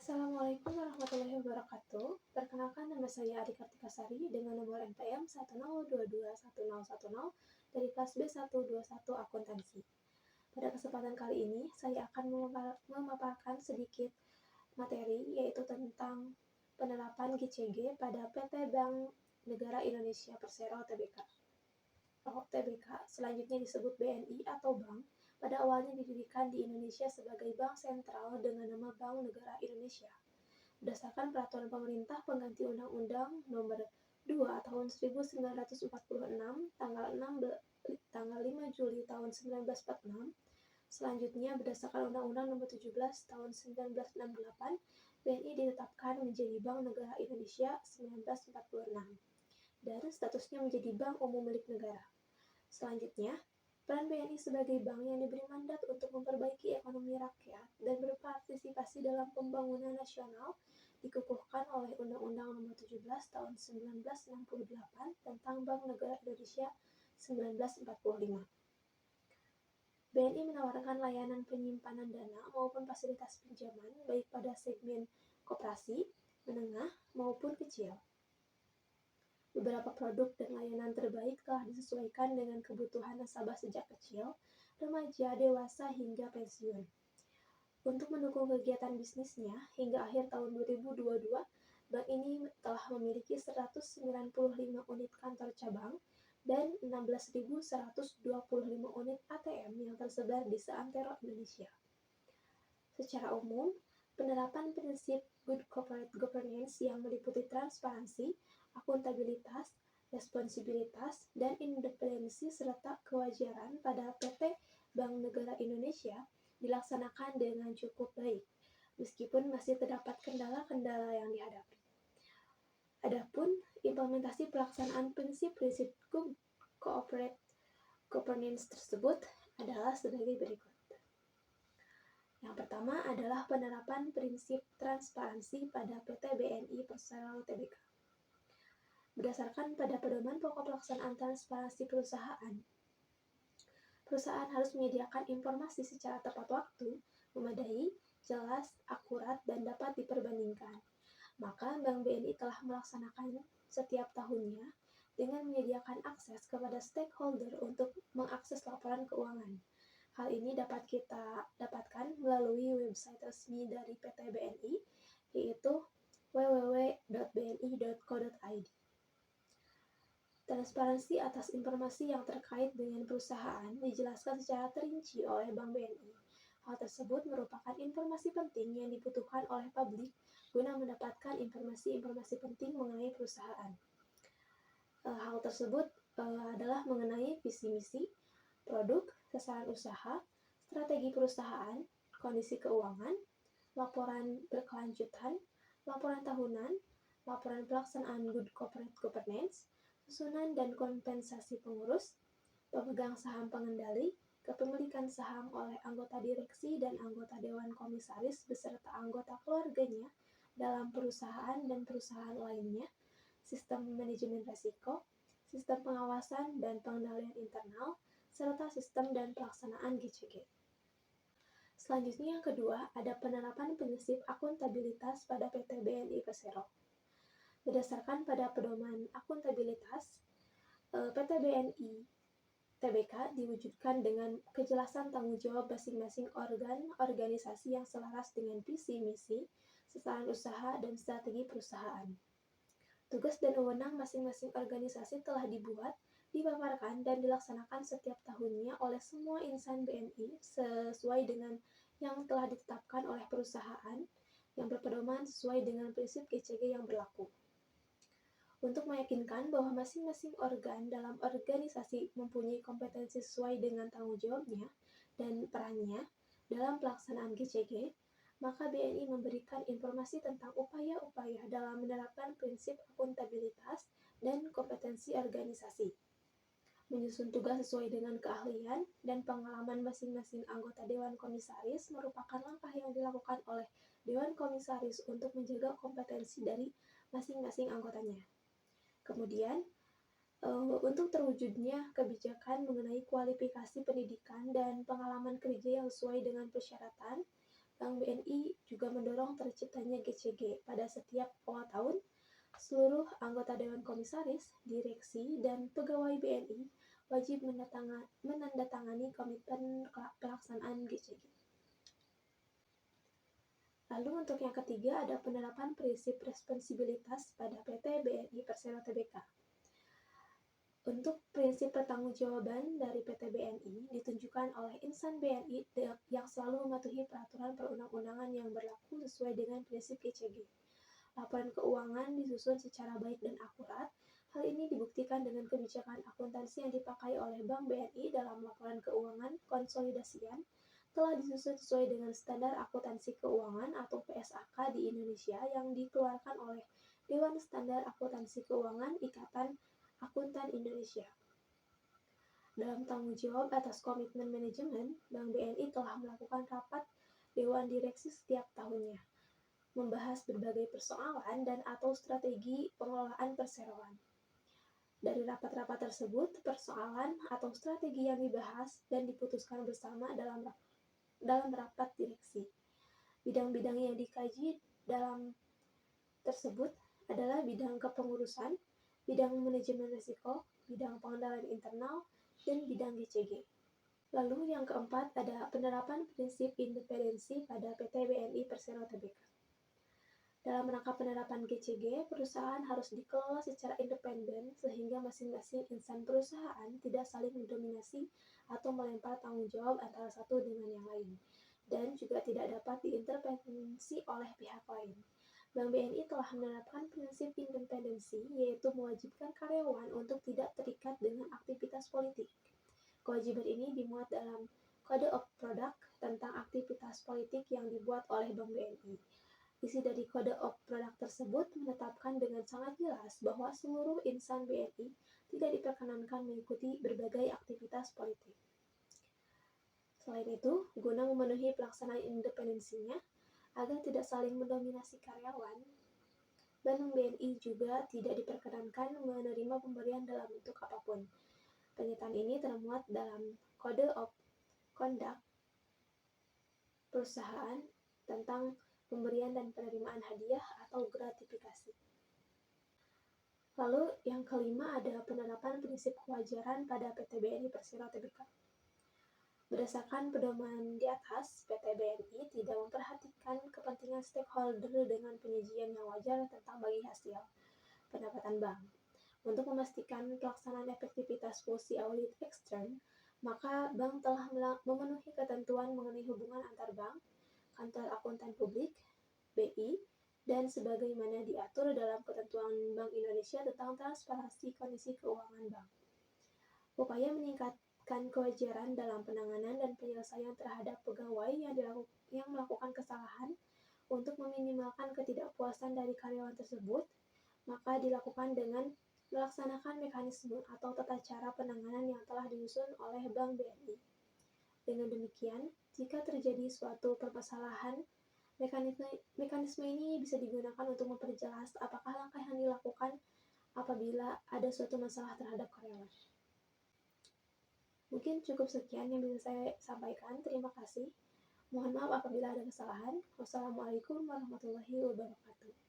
Assalamualaikum warahmatullahi wabarakatuh. Perkenalkan, nama saya Adi Kartikasari dengan nomor NPM 102211010 dari kelas B121 Akuntansi. Pada kesempatan kali ini, saya akan memaparkan sedikit materi, yaitu tentang penerapan GCG pada PT Bank Negara Indonesia Persero Tbk. Tbk selanjutnya disebut BNI atau Bank, pada awalnya didirikan di Indonesia sebagai bank sentral dengan nama Bank Negara Indonesia. Berdasarkan peraturan pemerintah pengganti Undang-Undang Nomor 2 Tahun 1946 tanggal 5 Juli tahun 1946, selanjutnya berdasarkan Undang-Undang Nomor 17 Tahun 1968, BNI ditetapkan menjadi Bank Negara Indonesia 1946 dan statusnya menjadi bank umum milik negara. Selanjutnya, peran BNI sebagai bank yang diberi mandat untuk memperbaiki ekonomi rakyat dan berpartisipasi dalam pembangunan nasional dikukuhkan oleh Undang-Undang Nomor 17 Tahun 1968 tentang Bank Negara Indonesia 1945. BNI menawarkan layanan penyimpanan dana maupun fasilitas pinjaman baik pada segmen koperasi, menengah, maupun kecil. Beberapa produk dan layanan terbaik telah disesuaikan dengan kebutuhan nasabah sejak kecil, remaja, dewasa, hingga pensiun. Untuk mendukung kegiatan bisnisnya, hingga akhir tahun 2022, bank ini telah memiliki 195 unit kantor cabang dan 16.125 unit ATM yang tersebar di seantero Indonesia. Secara umum, penerapan prinsip Good Corporate Governance yang meliputi transparansi, akuntabilitas, responsibilitas, dan independensi serta kewajaran pada PT Bank Negara Indonesia dilaksanakan dengan cukup baik, meskipun masih terdapat kendala-kendala yang dihadapi. Adapun implementasi pelaksanaan prinsip-prinsip Good Corporate Governance tersebut adalah sebagai berikut. Yang pertama adalah penerapan prinsip transparansi pada PT BNI Persero Tbk. Berdasarkan pada pedoman pokok pelaksanaan transparansi perusahaan, perusahaan harus menyediakan informasi secara tepat waktu, memadai, jelas, akurat, dan dapat diperbandingkan. Maka Bank BNI telah melaksanakan setiap tahunnya dengan menyediakan akses kepada stakeholder untuk mengakses laporan keuangan. Hal ini dapat kita dapatkan melalui website resmi dari PT BNI, yaitu www.bni.co.id. Transparansi atas informasi yang terkait dengan perusahaan dijelaskan secara terinci oleh Bank BNI. Hal tersebut merupakan informasi penting yang dibutuhkan oleh publik guna mendapatkan informasi-informasi penting mengenai perusahaan. Hal tersebut adalah mengenai visi misi, produk, sasaran usaha, strategi perusahaan, kondisi keuangan, laporan berkelanjutan, laporan tahunan, laporan pelaksanaan Good Corporate Governance, susunan dan kompensasi pengurus, pemegang saham pengendali, kepemilikan saham oleh anggota direksi dan anggota dewan komisaris beserta anggota keluarganya dalam perusahaan dan perusahaan lainnya, sistem manajemen risiko, sistem pengawasan dan pengendalian internal, serta sistem dan pelaksanaan GCG. Selanjutnya yang kedua, ada penerapan prinsip akuntabilitas pada PT BNI Persero. Berdasarkan pada pedoman akuntabilitas, PT BNI Tbk diwujudkan dengan kejelasan tanggung jawab masing-masing organ organisasi yang selaras dengan visi misi, sasaran usaha, dan strategi perusahaan. Tugas dan wewenang masing-masing organisasi telah dibuat, dipaparkan, dan dilaksanakan setiap tahunnya oleh semua insan BNI sesuai dengan yang telah ditetapkan oleh perusahaan yang berpedoman sesuai dengan prinsip GCG yang berlaku. Untuk meyakinkan bahwa masing-masing organ dalam organisasi mempunyai kompetensi sesuai dengan tanggung jawabnya dan perannya dalam pelaksanaan GCG, maka BNI memberikan informasi tentang upaya-upaya dalam menerapkan prinsip akuntabilitas dan kompetensi organisasi, menyusun tugas sesuai dengan keahlian dan pengalaman masing-masing anggota Dewan Komisaris merupakan langkah yang dilakukan oleh Dewan Komisaris untuk menjaga kompetensi dari masing-masing anggotanya. Kemudian, untuk terwujudnya kebijakan mengenai kualifikasi pendidikan dan pengalaman kerja yang sesuai dengan persyaratan, Bank BNI juga mendorong terciptanya GCG. Pada setiap awal tahun, seluruh anggota Dewan Komisaris, direksi, dan pegawai BNI wajib menandatangani komitmen pelaksanaan GCG. Lalu untuk yang ketiga ada penerapan prinsip responsibilitas pada PT BNI Persero Tbk. Untuk prinsip pertanggungjawaban dari PT BNI ditunjukkan oleh insan BNI yang selalu mematuhi peraturan perundang-undangan yang berlaku sesuai dengan prinsip GCG. Laporan keuangan disusun secara baik dan akurat. Hal ini dibuktikan dengan kebijakan akuntansi yang dipakai oleh Bank BNI dalam laporan keuangan konsolidasian telah disusun sesuai dengan standar akuntansi keuangan atau PSAK di Indonesia yang dikeluarkan oleh Dewan Standar Akuntansi Keuangan Ikatan Akuntan Indonesia. Dalam tanggung jawab atas komitmen manajemen, Bank BNI telah melakukan rapat Dewan Direksi setiap tahunnya, membahas berbagai persoalan dan atau strategi pengelolaan perseroan. Dari rapat-rapat tersebut, persoalan atau strategi yang dibahas dan diputuskan bersama dalam rapat direksi. Bidang-bidang yang dikaji dalam tersebut adalah bidang kepengurusan, bidang manajemen risiko, bidang pengendalian internal, dan bidang GCG. Lalu yang keempat ada penerapan prinsip independensi pada PT BNI Persero Tbk. Dalam rangka penerapan GCG, perusahaan harus dikelola secara independen sehingga masing-masing insan perusahaan tidak saling mendominasi atau melempar tanggung jawab antara satu dengan yang lain, dan juga tidak dapat diintervensi oleh pihak lain. Bank BNI telah menerapkan prinsip independensi, yaitu mewajibkan karyawan untuk tidak terikat dengan aktivitas politik. Kewajiban ini dimuat dalam Code of Conduct tentang aktivitas politik yang dibuat oleh Bank BNI. Isi dari Code of Conduct tersebut menetapkan dengan sangat jelas bahwa seluruh insan BNI tidak diperkenankan mengikuti berbagai aktivitas politik. Selain itu, guna memenuhi pelaksanaan independensinya, agar tidak saling mendominasi karyawan, Bank BNI juga tidak diperkenankan menerima pemberian dalam bentuk apapun. Pernyataan ini termuat dalam Code of Conduct perusahaan tentang pemberian dan penerimaan hadiah atau gratifikasi. Lalu yang kelima ada penerapan prinsip kewajaran pada PT BNI Persero Tbk. Berdasarkan pedoman di atas, PT BNI tidak memperhatikan kepentingan stakeholder dengan penyajian yang wajar tentang bagi hasil pendapatan bank. Untuk memastikan pelaksanaan efektivitas fungsi audit ekstern, maka bank telah memenuhi ketentuan mengenai hubungan antar bank, kantor akuntan publik, BI, dan sebagaimana diatur dalam ketentuan Bank Indonesia tentang transparansi kondisi keuangan bank. Upaya meningkatkan kewajaran dalam penanganan dan penyelesaian terhadap pegawai yang melakukan kesalahan untuk meminimalkan ketidakpuasan dari karyawan tersebut, maka dilakukan dengan melaksanakan mekanisme atau tata cara penanganan yang telah disusun oleh Bank BNI. Dengan demikian, jika terjadi suatu permasalahan, mekanisme ini bisa digunakan untuk memperjelas apakah langkah yang dilakukan apabila ada suatu masalah terhadap karyawan. Mungkin cukup sekian yang bisa saya sampaikan. Terima kasih. Mohon maaf apabila ada kesalahan. Wassalamualaikum warahmatullahi wabarakatuh.